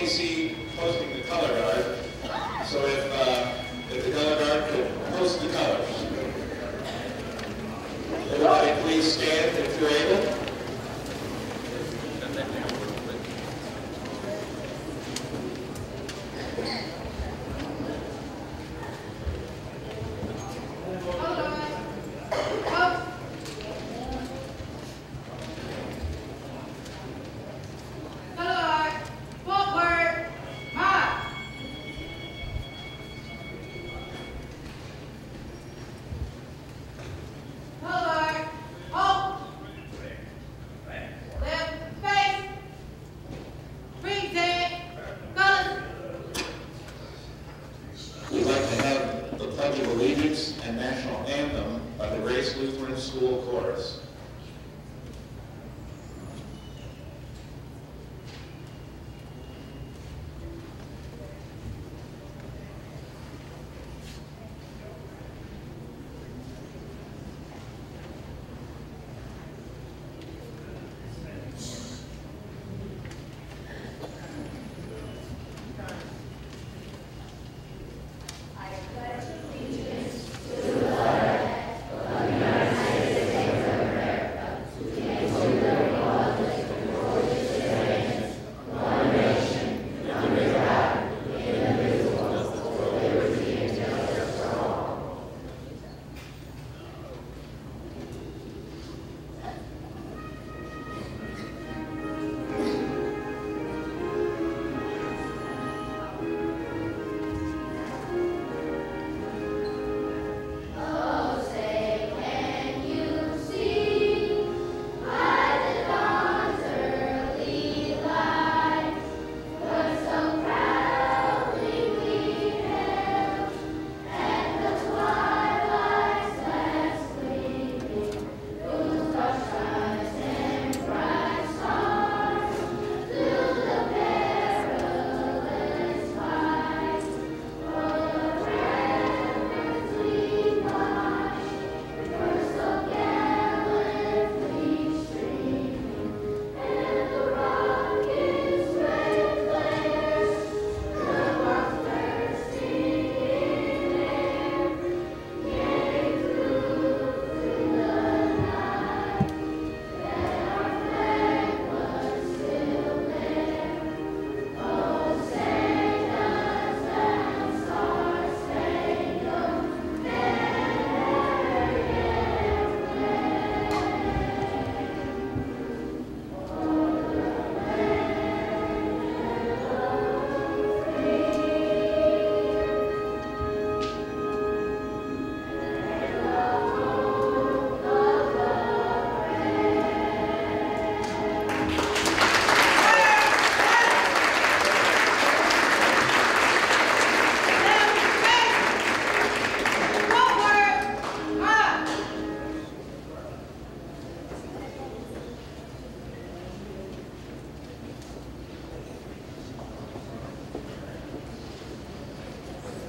OPC posting the color guard. So if the color guard could post the colors. Everybody please stand if you're able.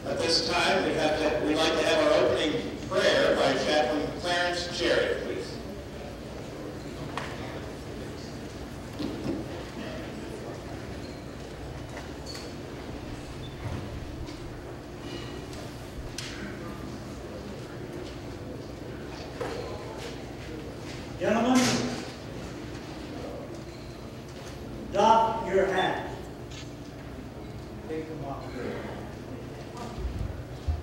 At this time, we'd like to have our opening prayer by Chaplain Clarence Cherry, please. Gentlemen, doff your hats. Take them off.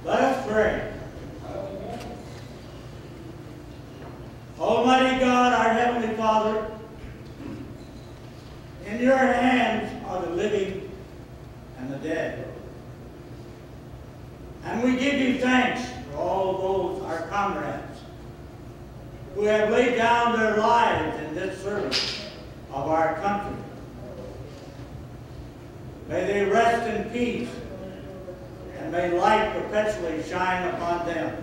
Let us pray. Almighty God, our Heavenly Father, in your hands are the living and the dead. And we give you thanks for all those, our comrades, who have laid down their lives in this service of our country. May they rest in peace, and may light perpetually shine upon them.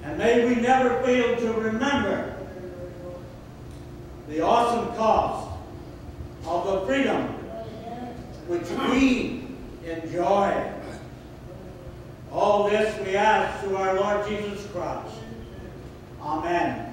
And may we never fail to remember the awesome cost of the freedom which we enjoy. All this we ask through our Lord Jesus Christ. Amen.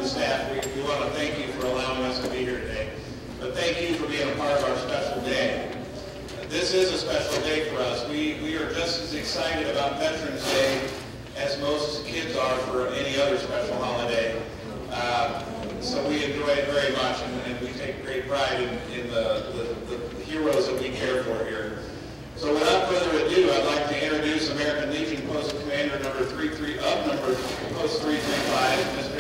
staff, we want to thank you for allowing us to be here today. But thank you for being a part of our special day. This is a special day for us. We are just as excited about Veterans Day as most kids are for any other special holiday. So we enjoy it very much, and we take great pride in the heroes that we care for here. So without further ado, I'd like to introduce American Legion Post Commander number Post 335,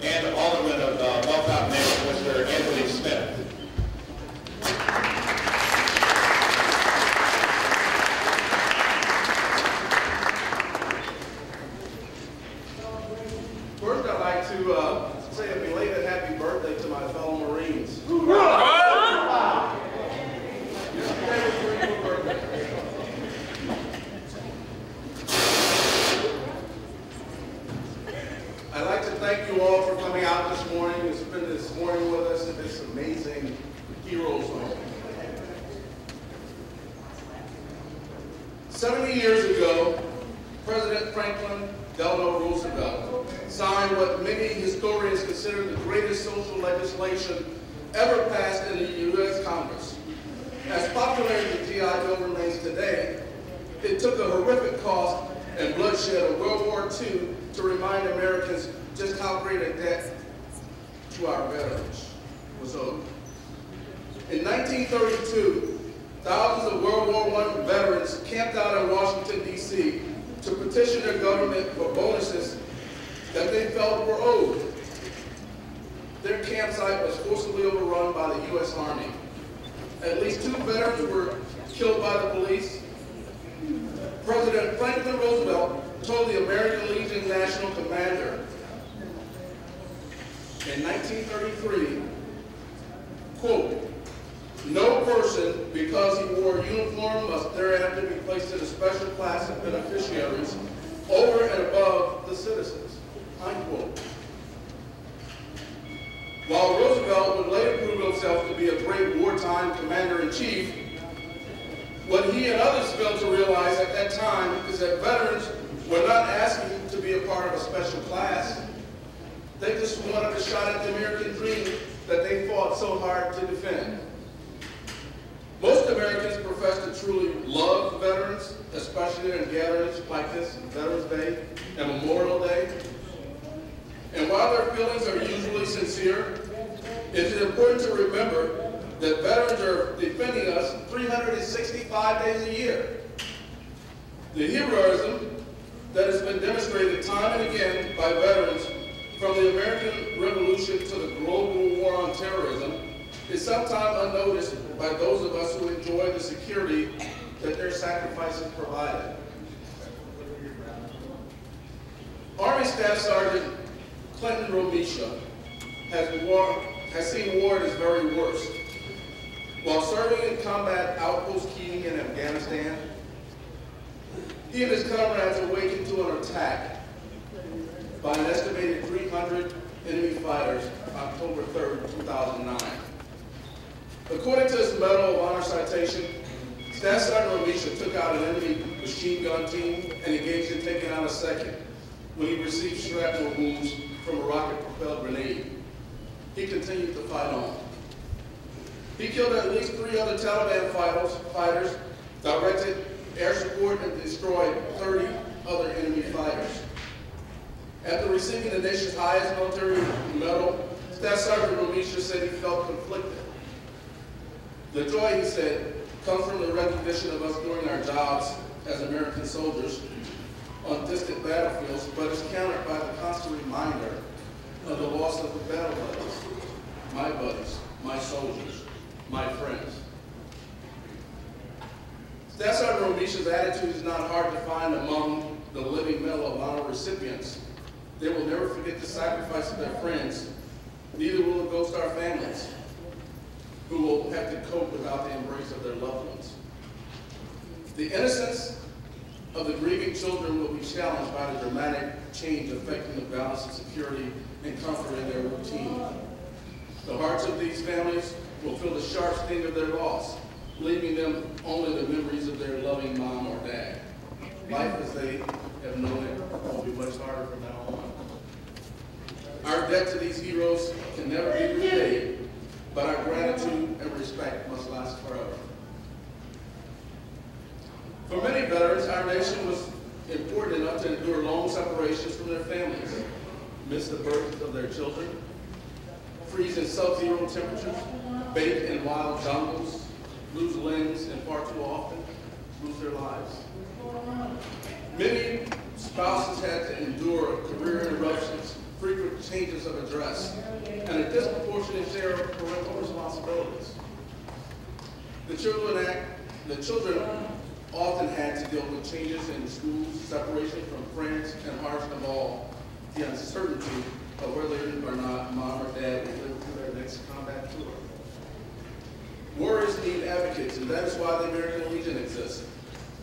and Alderman of Bellefontaine, Mr. Anthony Smith. First, I'd like to say a belated happy birthday to my fellow Marines. I'd like to thank you all for coming out this morning and spending this morning with us in this amazing Heroes Home. 70 years ago, President Franklin Delano Roosevelt signed what many historians consider the greatest social legislation ever passed in the U.S. Congress. As popular as the GI Bill remains today, it took a horrific cost and bloodshed of World War II to remind Americans just how great a debt to our veterans was owed. In 1932, thousands of World War I veterans camped out in Washington, D.C. to petition their government for bonuses that they felt were owed. Their campsite was forcibly overrun by the U.S. Army. At least 2 veterans were killed by the police. President Franklin Roosevelt told the American Legion National Commander in 1933, quote, "No person, because he wore a uniform, must thereafter be placed in a special class of beneficiaries over and above the citizens," unquote. While Roosevelt would later prove himself to be a great wartime commander-in-chief, what he and others failed to realize at that time is that veterans were not asking to be a part of a special class. They just wanted a shot at the American dream that they fought so hard to defend. Most Americans profess to truly love veterans, especially in gatherings like this, Veterans Day and Memorial Day. And while their feelings are usually sincere, it is important to remember that veterans are defending us 365 days a year. The heroism that has been demonstrated time and again by veterans from the American Revolution to the global war on terrorism is sometimes unnoticed by those of us who enjoy the security that their sacrifices provided. Army Staff Sergeant Clinton Romisha has seen war at its very worst. While serving in combat outpost Keating in Afghanistan, he and his comrades awakened to an attack by an estimated 300 enemy fighters October 3rd, 2009. According to his Medal of Honor citation, Staff Sergeant Romisha took out an enemy machine gun team and engaged in taking out a second when he received shrapnel wounds from a rocket-propelled grenade. He continued to fight on. He killed at least 3 other Taliban fighters, directed air support, and destroyed 30 other enemy fighters. After receiving the nation's highest military medal, Staff Sergeant Romisha said he felt conflicted. The joy, he said, comes from the recognition of us doing our jobs as American soldiers on distant battlefields, but is countered by the constant reminder of the loss of the battle buddies, my soldiers, my friends. Staff Sergeant Romisha's attitude is not hard to find among the living Medal of Honor recipients. They will never forget the sacrifice of their friends, neither will the Gold Star families, who will have to cope without the embrace of their loved ones. The innocence of the grieving children will be challenged by the dramatic change affecting the balance of security and comfort in their routine. The hearts of these families will feel the sharp sting of their loss, leaving them only the memories of their loving mom or dad. Life as they have known it will be much harder from now on. Our debt to these heroes can never be repaid, but our gratitude and respect must last forever. For many veterans, our nation was important enough to endure long separations from their families, miss the birth of their children, freeze in sub-zero temperatures, bake in wild jungles, lose limbs, and far too often lose their lives. Many spouses had to endure career interruptions, frequent changes of address, and a disproportionate share of parental responsibilities. The children often had to deal with changes in schools, separation from friends, and hardest of all, the uncertainty of whether or not mom or dad would live through their next combat tour. Warriors need advocates, and that is why the American Legion exists.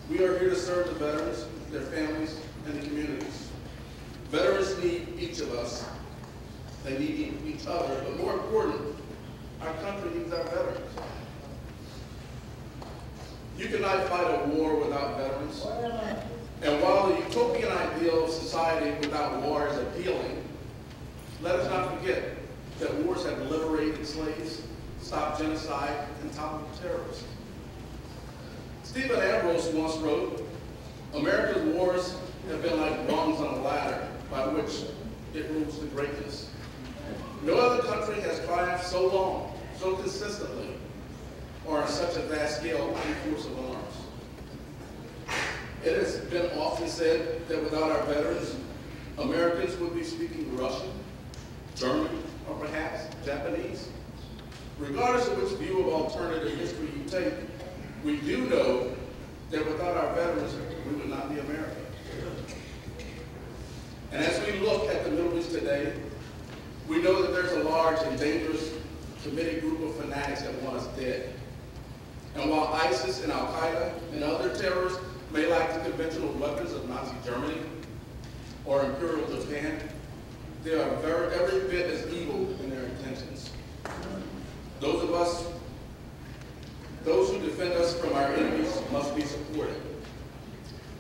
We are here to serve the veterans, their families, and the communities. Veterans need each of us. They need each other, but more important, our country needs our veterans. You cannot fight a war without veterans. And while the utopian ideal of society without war is appealing, let us not forget that wars have liberated slaves, stopped genocide, and toppled terrorists. Stephen Ambrose once wrote, "America's wars have been like rungs on a ladder by which it moves to greatness. No other country has triumphed so long, so consistently, or on such a vast scale in force of arms." It has been often said that without our veterans, Americans would be speaking Russian, German, or perhaps Japanese. Regardless of which view of alternative history you take, we do know that without our veterans, we would not be America. And as we look at the Middle East today, we know that there's a large and dangerous committed group of fanatics that want us dead. And while ISIS and Al-Qaeda and other terrorists may lack the conventional weapons of Nazi Germany or Imperial Japan, they are every bit as evil in their intentions. Those who defend us from our enemies must be supported,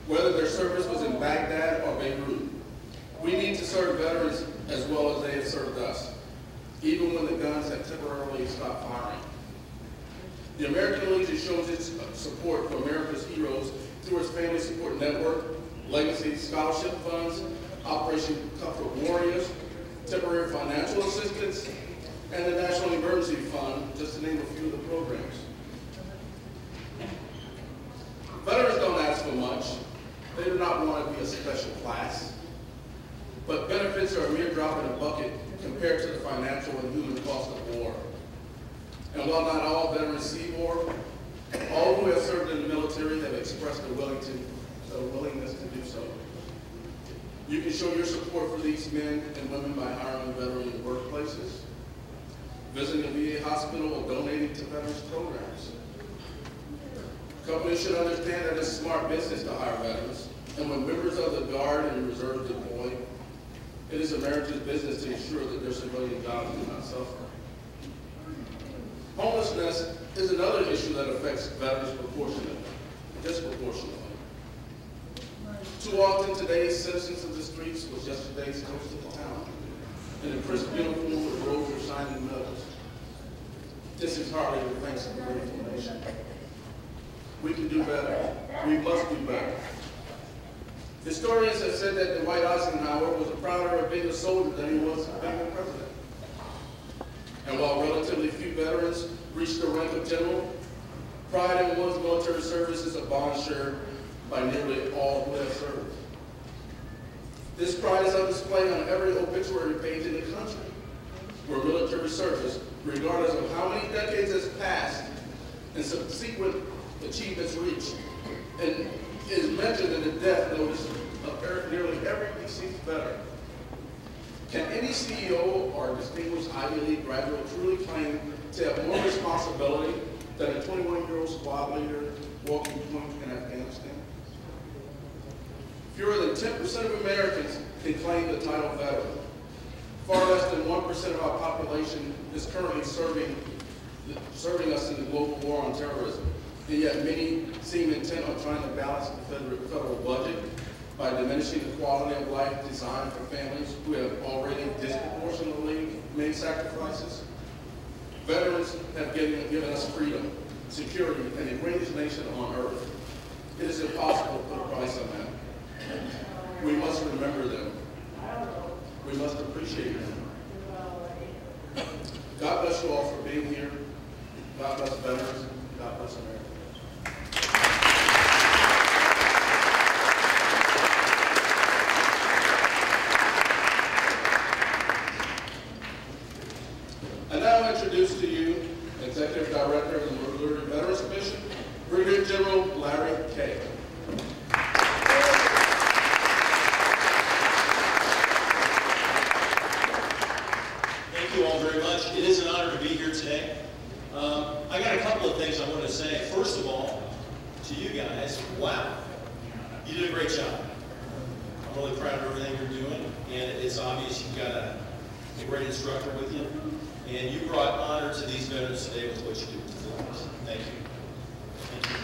whether their service was in Baghdad or Beirut. We need to serve veterans as well as they have served us, even when the guns have temporarily stopped firing. The American Legion shows its support for America's heroes through its Family Support Network, Legacy Scholarship Funds, Operation Comfort Warriors, temporary financial assistance, and the National Emergency Fund, just to name a few of the programs. Veterans don't ask for much. They do not want to be a special class. But benefits are a mere drop in the bucket compared to the financial and human cost of war. And while not all veterans see war, all who have served in the military have expressed a willingness to do so. You can show your support for these men and women by hiring veteran workplaces, visiting a VA hospital, or donating to veterans programs. Companies should understand that it's smart business to hire veterans, and when members of the Guard and Reserve deploy, it is America's business to ensure that their civilian jobs do not suffer. Homelessness is another issue that affects veterans disproportionately. Too often today's citizens of the streets was yesterday's toast of the town, in a crisp uniform with robes of shining medals. This is hardly the thanks of the grateful nation. We can do better. We must do better. Historians have said that Dwight Eisenhower was prouder of being a soldier than he was of being a president. And while relatively few veterans reach the rank of general, pride in one's military service is a bond shared by nearly all who have served. This pride is on display on every obituary page in the country, where military service, regardless of how many decades has passed and subsequent achievements reached, and is mentioned in the death notice of nearly every deceased veteran. Can any CEO or distinguished Ivy League graduate truly claim to have more responsibility than a 21-year-old squad leader walking point in Afghanistan? Fewer than 10% of Americans can claim the title veteran. Far less than 1% of our population is currently serving us in the global war on terrorism. And yet many seem intent on trying to balance the federal budget by diminishing the quality of life designed for families who have already disproportionately made sacrifices. Veterans have given us freedom, security, and the greatest nation on earth. It is impossible to put a price on that. We must remember them. We must appreciate them. God bless you all for being here. God bless veterans. God bless America. I now introduce to you Executive Director of the Missouri Veterans Commission, Brigadier General Larry Kay. Thank you all very much. It is an honor to be here today. I got a couple of things I want to say. First of all, to you guys, wow, you did a great job. I'm really proud of everything you're doing, and it's obvious you've got a great instructor with you, and you brought honor to these veterans today with what you do. Thank you. Thank you.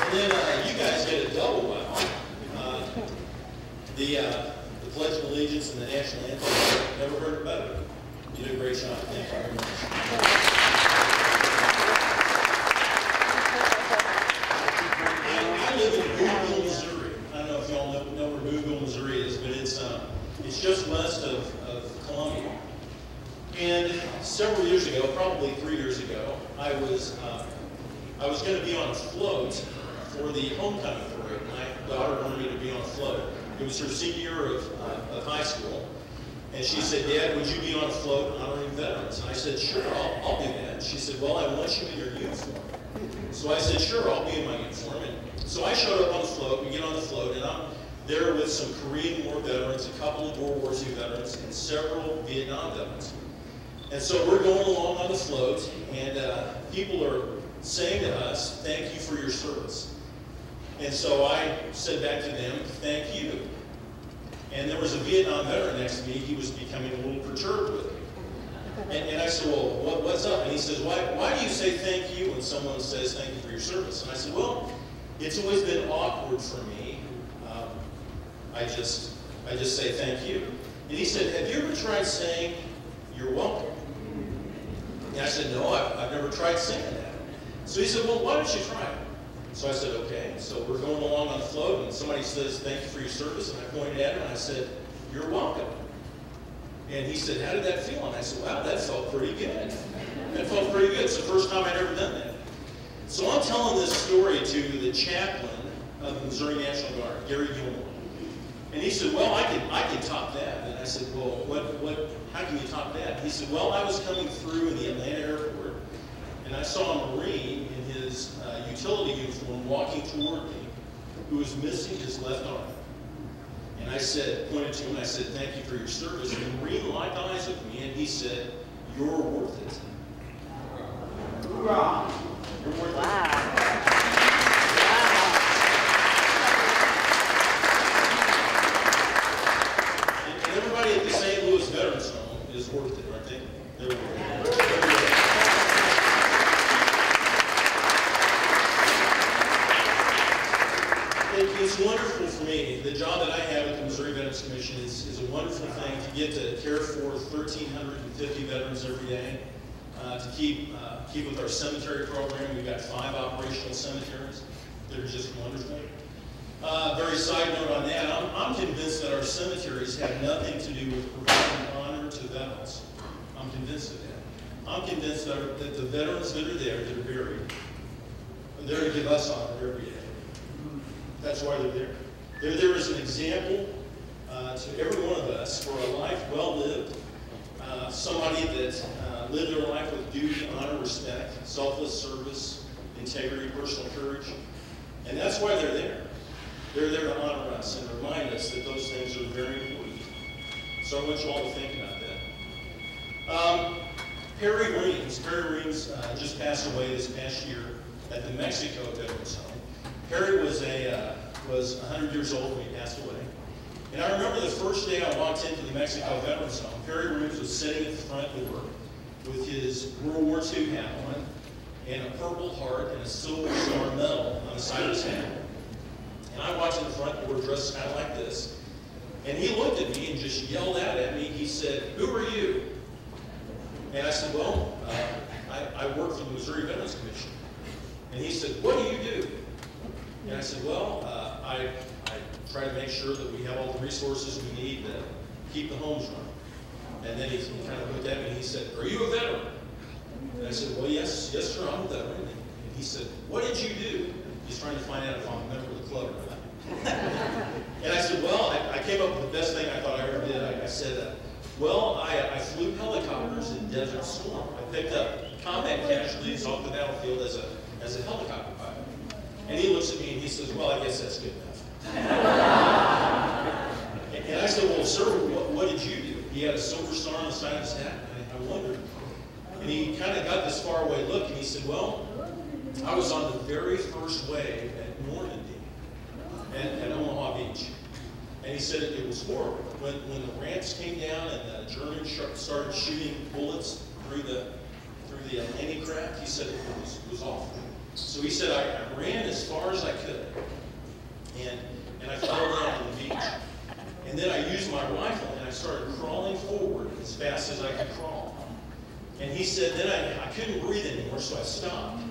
And then you guys did a double wow. The Pledge of Allegiance and the National Anthem, never heard it better. You did a great job. Thank you very much. I live in Boonville, Missouri. I don't know if y'all know where Boonville, Missouri is, but it's just west of Columbia. And several years ago, probably 3 years ago, I was going to be on a float for the homecoming parade. My daughter wanted me to be on a float. It was her senior year of high school. And she said, Dad, would you be on a float honoring veterans? And I said, sure, I'll do that. And she said, well, I want you in your uniform. So I said, sure, I'll be in my uniform. And so I showed up on the float. We get on the float, and I'm there with some Korean War veterans, a couple of World War II veterans, and several Vietnam veterans. And so we're going along on the float, and people are saying to us, thank you for your service. And so I said back to them, thank you. And there was a Vietnam veteran next to me. He was becoming a little perturbed with me. And I said, well, what's up? And he says, why do you say thank you when someone says thank you for your service? And I said, well, it's always been awkward for me. I just say thank you. And he said, have you ever tried saying you're welcome? And I said, no, I've never tried saying that. So he said, well, why don't you try it? So I said, okay. So we're going along on the float, and somebody says, thank you for your service. And I pointed at him, and I said, you're welcome. And he said, how did that feel? And I said, wow, that felt pretty good. That felt pretty good. It's the first time I'd ever done that. So I'm telling this story to the chaplain of the Missouri National Guard, Gary Gilmore. And he said, well, I can top that. And I said, well, how can you top that? He said, well, I was coming through in the Atlanta airport, and I saw a Marine in his utility uniform walking toward me who was missing his left arm. And I said, pointed to him, and I said, thank you for your service. And the Marine locked eyes with me, and he said, you're worth it. Hoorah! You're worth it. Wow. And everybody at the St. Louis Veterans Home is worth it, aren't they? They're worth it. It's wonderful for me. The job that I have at the Missouri Veterans Commission is a wonderful thing to get to care for 1,350 veterans every day, to keep with our cemetery program. We've got 5 operational cemeteries that are just wonderful. Very side note on that, I'm convinced that our cemeteries have nothing to do with providing honor to veterans. I'm convinced of that. I'm convinced that the veterans that are there, that are buried, are there to give us honor every day. That's why they're there. They're there as an example to every one of us for a life well lived, somebody that lived their life with duty, honor, respect, selfless service, integrity, personal courage. And that's why they're there. They're there to honor us and remind us that those things are very important. So I want you all to think about that. Perry Reams just passed away this past year at the Mexico Veterans Home. Perry was 100 years old when he passed away. And I remember the first day I walked into the Mexico Veterans Home, Perry Reams was sitting at the front door with his World War II hat on, and a purple heart and a silver star medal on the side of his hat. And I watched in the front door dressed kind of like this. And he looked at me and just yelled out at me. He said, "Who are you?" And I said, "Well, I work for the Missouri Veterans Commission." And he said, "What do you do?" And I said, "Well, I try to make sure that we have all the resources we need to keep the homes running." And then he kind of looked at me and he said, "Are you a veteran?" And I said, "Well, yes, sir, I'm a veteran." And he said, "What did you do?" He's trying to find out if I'm a member of the club or not. And I said, "Well, I came up with the best thing I thought I ever did." I said, "Well, I flew helicopters in Desert Storm. I picked up combat casualties off the battlefield as a helicopter pilot." And he looks at me and he says, "Well, I guess that's good enough." And I said, "Well, sir, what did you do?" He had a silver star on the side of his hat. I wondered. And he kind of got this faraway look and he said, "Well, I was on the very first wave at Normandy at Omaha Beach." And he said it was horrible. When the ramps came down and the Germans started shooting bullets through the landing craft, he said it was awful. So he said, I ran as far as I could, and I fell down on the beach. And then I used my rifle and I started crawling forward as fast as I could crawl. And he said, then I couldn't breathe anymore, so I stopped.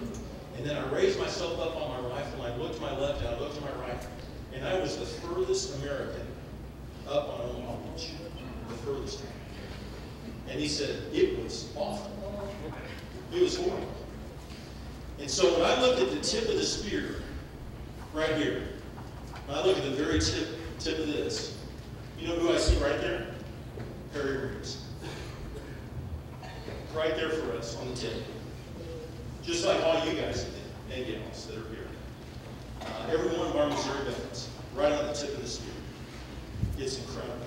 And then I raised myself up on my rifle, and I looked to my left and I looked to my right. And I was the furthest American up on Omaha Beach, the furthest. And he said, it was awful. It was horrible. And so when I looked at the tip of the spear, right here, when I look at the very tip of this, you know who I see right there? Harry Reeves. Right there for us on the tip. Just like all you guys and gals that are here. Every one of our Missouri veterans, right on the tip of the spear. It's incredible.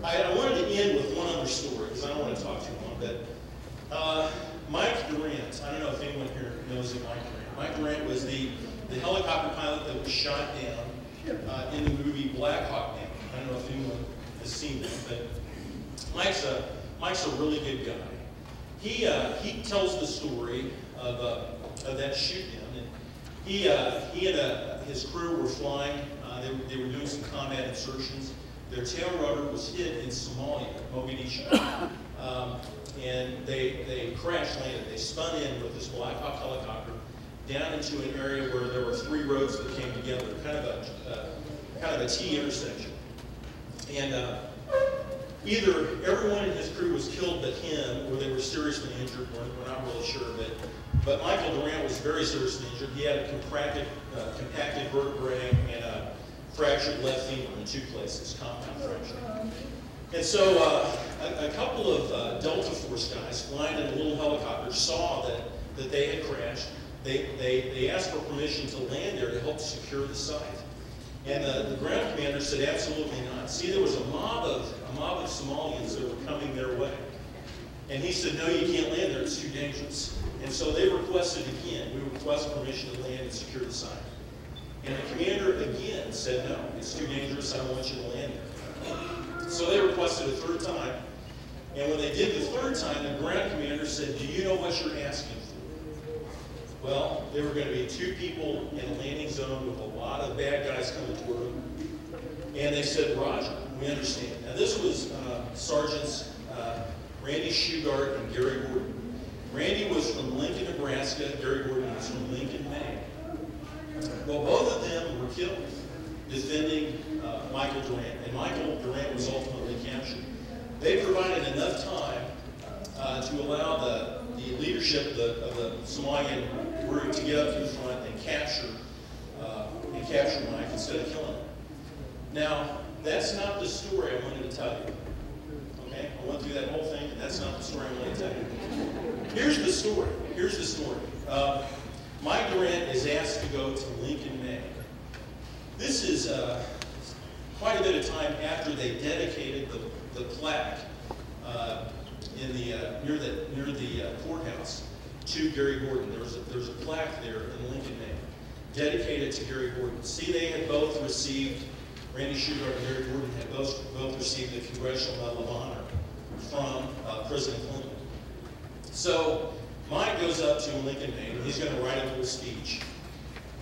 I wanted to end with one other story, because I don't want to talk too long, but Mike Durant, I don't know if anyone here knows of Mike Durant. Mike Durant was the helicopter pilot that was shot down in the movie Black Hawk Down. I don't know if anyone has seen that, but Mike's a really good guy. He tells the story of that shoot down. And he and his crew were flying. They were doing some combat insertions. Their tail rotor was hit in Somalia, Mogadishu. And they crash landed. They spun in with this Black Hawk helicopter down into an area where there were 3 roads that came together, kind of a T intersection. And either everyone in his crew was killed but him, or they were seriously injured. We're not really sure. But Michael Durant was very seriously injured. He had a compacted vertebrae and a fractured left femur in 2 places, compound fracture. And so a couple of Delta Force guys flying in a little helicopter saw that they had crashed. They asked for permission to land there to help secure the site. And the ground commander said, absolutely not. See, there was a mob of Somalians that were coming their way. And he said, no, you can't land there, it's too dangerous. And so they requested again, we request permission to land and secure the site. And the commander again said, no, it's too dangerous, I don't want you to land there. So they requested a 3rd time. And when they did the 3rd time, the ground commander said, do you know what you're asking for? Well, there were going to be 2 people in a landing zone with a lot of bad guys coming toward them. And they said, Roger, we understand. Now this was Sergeants Randy Shugart and Gary Gordon. Randy was from Lincoln, Nebraska. Gary Gordon was from Lincoln, Maine. Well, both of them were killed defending Michael Durant, and Michael Durant was ultimately captured. They provided enough time to allow the leadership of the Somalian group to get up to the front and capture Mike instead of killing him. Now, that's not the story I wanted to tell you. Okay? I went through that whole thing, and that's not the story I wanted to tell you. Here's the story. Here's the story. Mike Durant is asked to go to Lincoln, Maine. This is quite a bit of time after they dedicated the plaque near the courthouse to Gary Gordon. There's a plaque there in Lincoln, Maine, dedicated to Gary Gordon. See, they had both received, Randy Shugart and Gary Gordon had both received the Congressional Medal of Honor from President Clinton. So Mike goes up to Lincoln, Maine, and he's going to write a little speech.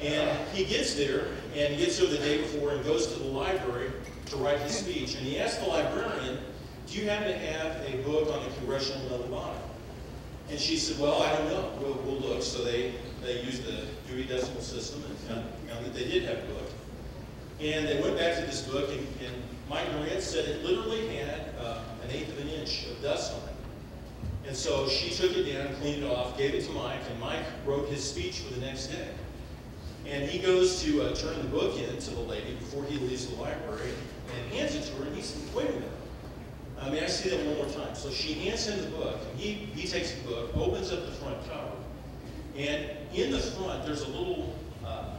And he gets there, and he gets there the day before and goes to the library to write his speech. And he asks the librarian, do you happen to have a book on the Congressional Medal of Honor? And she said, well, I don't know. We'll look. So they used the Dewey Decimal System and found that they did have a book. And they went back to this book, and Mike Morant said it literally had an eighth of an inch of dust on it. And so she took it down, cleaned it off, gave it to Mike, and Mike wrote his speech for the next day. And he goes to turn the book in to the lady before he leaves the library and hands it to her, and he said, wait a minute. May I see that one more time? So she hands him the book, and he takes the book, opens up the front cover, and in the front there's a little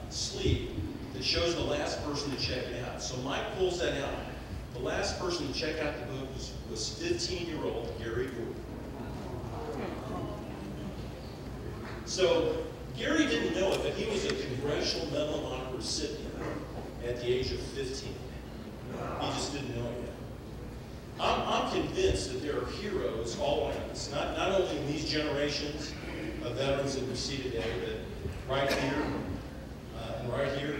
sleeve that shows the last person to check it out. So Mike pulls that out. The last person to check out the book was 15-year-old Gary Gordon. So Gary didn't know it, but he was a Congressional Medal of Honor recipient at the age of 15. He just didn't know it yet. I'm convinced that there are heroes all around us, not only in these generations of veterans that we see today, but right here and right here,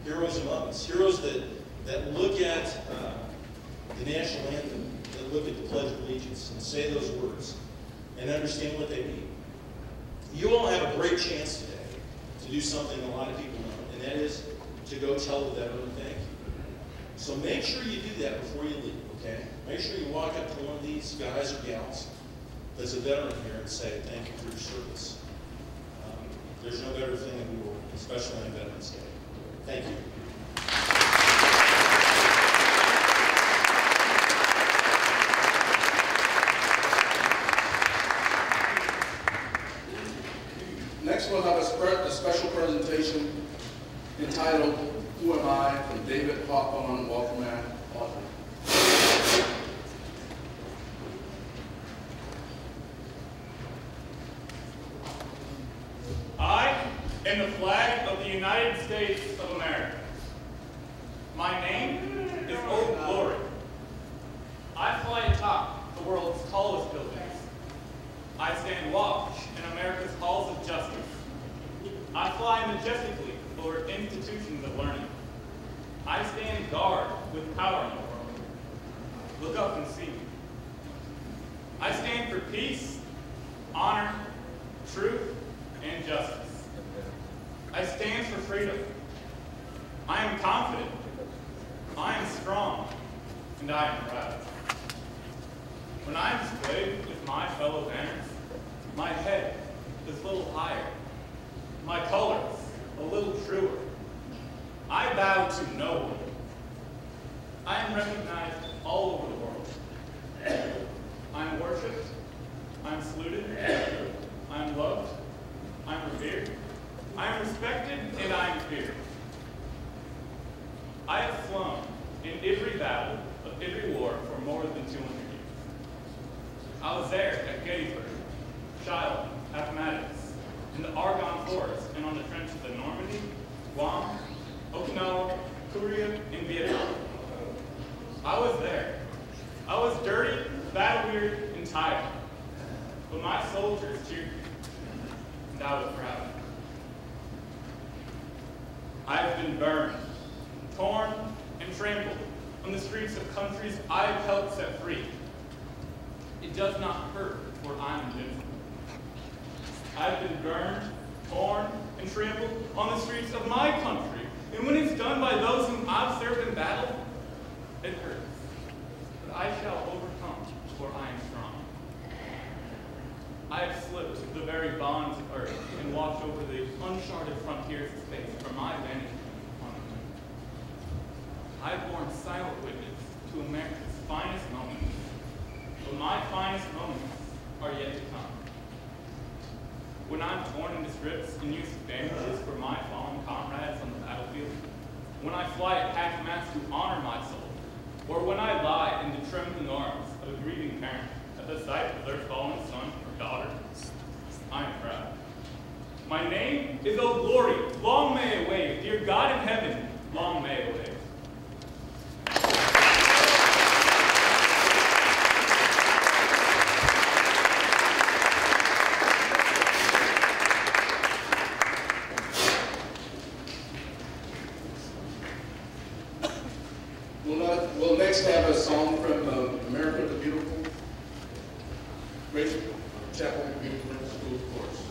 heroes among us. Heroes that look at the national anthem, that look at the Pledge of Allegiance and say those words and understand what they mean. You all have a great chance today to do something a lot of people know, and that is to go tell the veteran thank you. So make sure you do that before you leave, okay? Make sure you walk up to one of these guys or gals that's a veteran here and say thank you for your service. There's no better thing in the world, especially on Veterans Day. Thank you. Next, we'll have a special presentation entitled, Who Am I? From David Hawthorne, Walkerman, author. I am the flag of the United States of America. My name is Old Glory. I fly atop the world's tallest buildings. I stand watch in America's halls of justice. I fly majestically over institutions of learning. I stand guard with power in the world. Look up and see me. I stand for peace, honor, truth, and justice. I stand for freedom. I am confident. I am strong. And I am proud. When I am displayed with my fellow banners, my head is a little higher, my colors a little truer. I bow to no one. I am recognized all over the world. I am worshipped, I am saluted, I am loved, I am revered, I am respected, and I am feared. I have flown in every battle of every war for more than 200 years. I was there at Gettysburg, Shiloh, Appomattox, in the Argonne Forest, and on the trenches of Normandy, Guam, Okinawa, Korea, and Vietnam. I was there. I was dirty, battle-weary, and tired. But my soldiers cheered me, and I was proud. I have been burned, torn, and trampled on the streets of countries I have helped set free. It does not hurt where I am invincible. I have been burned, torn, and trampled on the streets of my country, and when it's done by those whom I've served in battle, it hurts. But I shall overcome, for I am strong. I have slipped the very bonds of earth and walked over the uncharted frontiers of space from my vantage point on the moon. I have borne silent witness to America's finest moments, but my finest moments are yet to come. When I'm torn into strips and use bandages for my fallen comrades on the battlefield, when I fly at half-mast to honor my soul, or when I lie in the trembling arms of a grieving parent at the sight of their fallen son or daughter, I am proud. My name is Old Glory. Long may it wave. Dear God in heaven, long may it wave. We'll next have a song from America the Beautiful, Grace Chapel Beautiful School Chorus.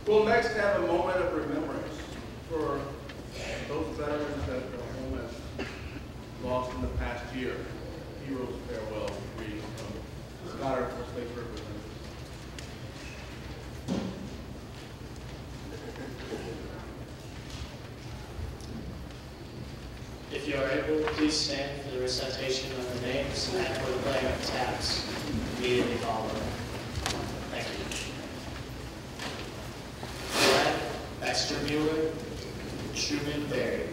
We'll next have a moment of remembrance for those veterans that our home has lost in the past year. Heroes farewell reading from Scott, our First State Representative. If you are able, please stand for the recitation of the names and for the playing of taps immediately following. Thank you. Brad Baxter Mueller, Truman Berry.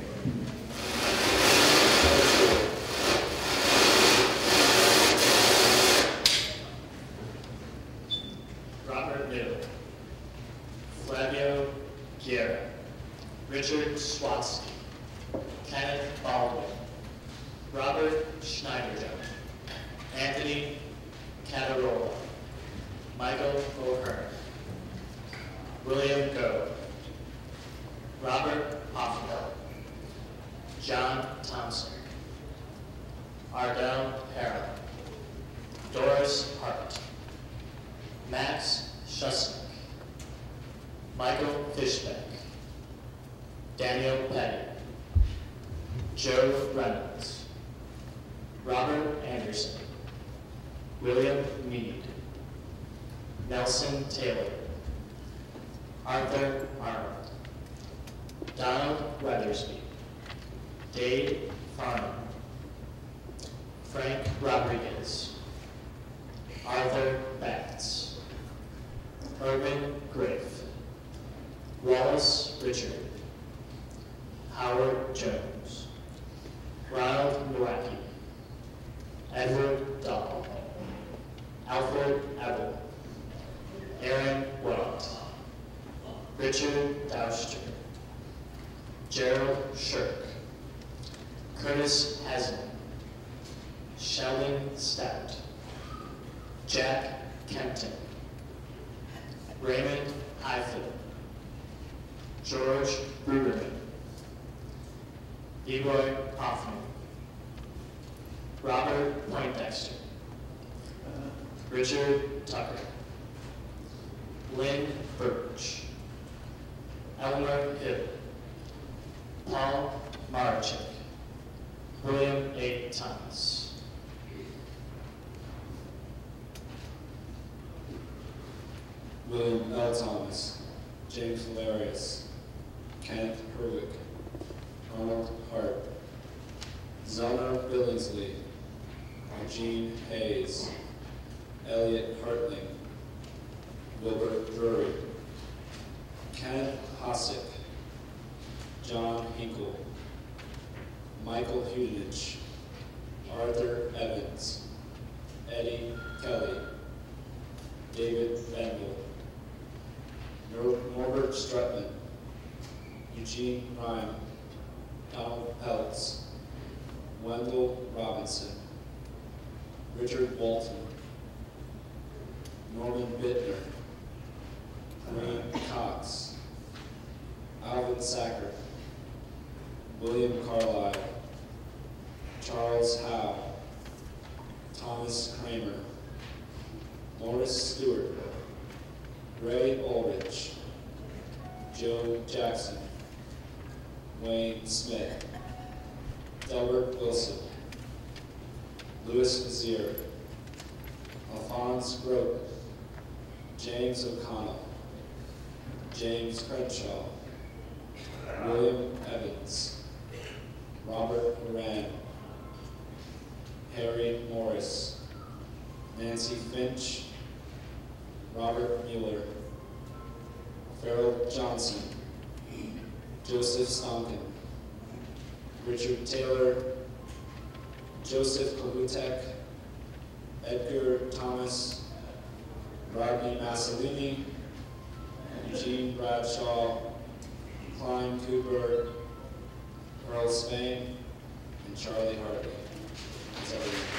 Robert Miller. Flavio Guerra. Richard Swatsky. Kenneth Baldwin, Robert Schneiderjohn, Anthony Catarola, Michael O'Hearn, William Go, Robert Hoffman, John Thompson, Ardell Harrell, Doris Hart, Max Shusnick, Michael Fishbeck, Daniel Petty, Joe Reynolds, Robert Anderson, William Meade, Nelson Taylor, Arthur Arnold, Donald Weathersby, Dave Farnham, Frank Rodriguez, Arthur Batts, Urban Grafe, Wallace Richard, Howard Jones, Ronald Nowacki, Edward Dahl, Alfred Ebel, Aaron Weld, Richard Douster, Gerald Shirk, Curtis Haslam, Sheldon Stout, Jack Kempton, Raymond Highfield, George Bruderman, Leroy Hoffman, Baxter. Richard Tucker. Lynn Birch. Eleanor Hill. Paul Marchik. William A. Thomas. William L. Thomas, James Hilarious, Kenneth Herwick, Ronald Hart, Zelna Billingsley, Eugene Hayes, Elliot Hartling, Wilbur Drury, Kenneth Hosick, John Hinkle, Michael Hudinich, Arthur Evans, Eddie Kelly, David Bendel, Norbert Strutman, Eugene Rhyme, Donald Peltz, Wendell Robinson, Richard Walton, Norman Bittner, Graham Cox, Alvin Sacker, William Carlisle, Charles Howe, Thomas Kramer, Morris Stewart, Ray Ulrich, Joe Jackson, Wayne Smith, Delbert Wilson, Louis Nazier, Alphonse Grote, James O'Connell, James Crenshaw, William Evans, Robert Moran, Harry Morris, Nancy Finch, Robert Mueller, Farrell Johnson, Joseph Stonkin, Richard Taylor, Joseph Kohutek, Edgar Thomas, Rodney Massolini, Eugene Bradshaw, Klein Cooper, Earl Spain, and Charlie Hartley. That's everyone.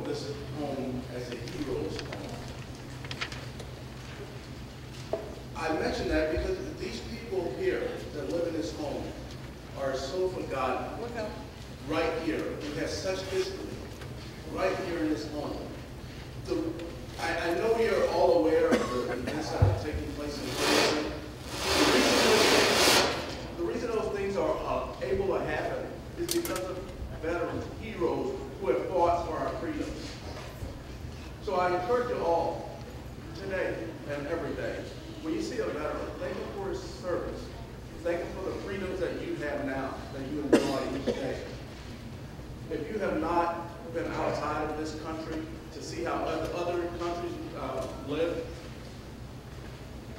this home as a hero's home. I mention that because these people here that live in this home are so forgotten. Right here, we have such history. Right here in this home. I know you're all aware of the events that are taking place in prison. The reason those things are able to happen is because of veterans, heroes who have fought for our freedoms. So I encourage you all, today and every day, when you see a veteran, thank him for his service. Thank him for the freedoms that you have now, that you enjoy each day. If you have not been outside of this country to see how other countries live,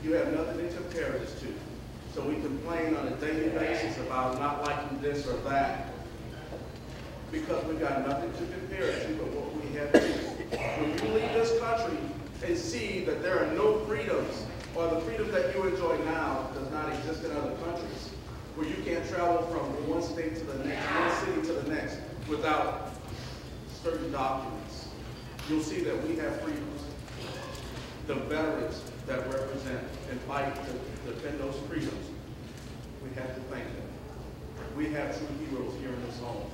you have nothing to compare this to. So we complain on a daily basis about not liking this or that, because we've got nothing to compare it to but what we have here. When you leave this country and see that there are no freedoms, or the freedom that you enjoy now does not exist in other countries, where you can't travel from one state to the next, one city to the next, without certain documents, you'll see that we have freedoms. The veterans that represent and fight to defend those freedoms, we have to thank them. We have true heroes here in this home.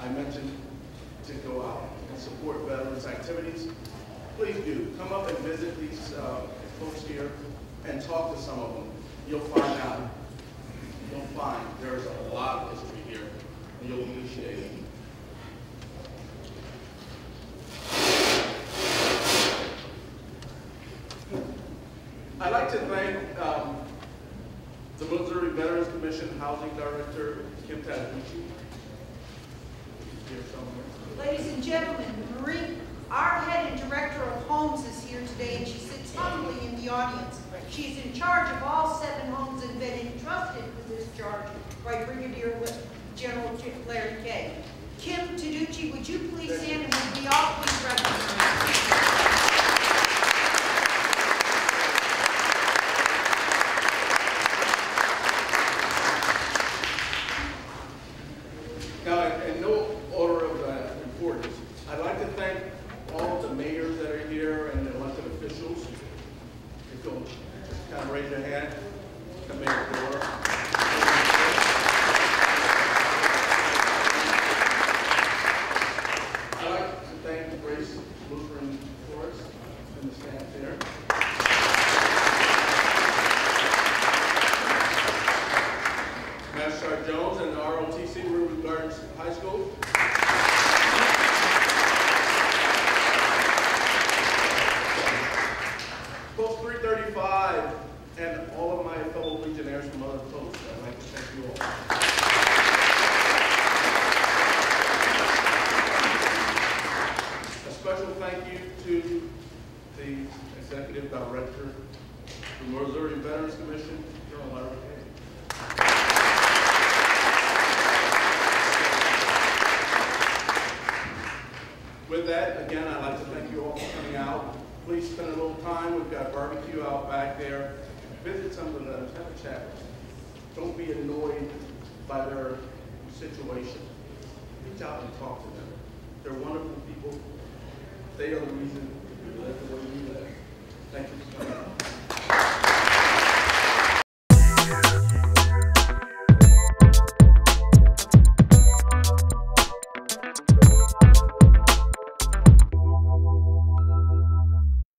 I mentioned to go out and support veterans activities. Please do. Come up and visit these folks here and talk to some of them. You'll find out. You'll find there's a lot of history here, and you'll appreciate it. I'd like to thank the Missouri Veterans Commission Housing Director, Kim Tadabuchi. Here somewhere. Ladies and gentlemen, our head and director of homes is here today, and she sits humbly in the audience. She's in charge of all 7 homes and been entrusted with this charge by Brigadier General Larry Kay. Kim Tadabuchi, would you please stand, and would we all please recognize her? Now, in no order of importance, I'd like to thank all of the mayors that are here and the elected officials. If you'll just kind of raise your hand, come in the door. I'd like to thank Grace Lutheran Forest and the staff there. Master Sergeant Jones and the ROTC, River Gardens High School. Post 335 and all of my fellow Legionnaires from other posts, I'd like to thank you all. A special thank you to the Executive Director of the Missouri Veterans Commission, General Larry Kay. With that, again, I'd like to thank you all for coming out. Please spend a little time. We've got barbecue out back there. Visit some of the veterans, have a chat. Don't be annoyed by their situation. Reach out and talk to them. They're wonderful people. They are the reason we live the way we live. Thank you for coming out.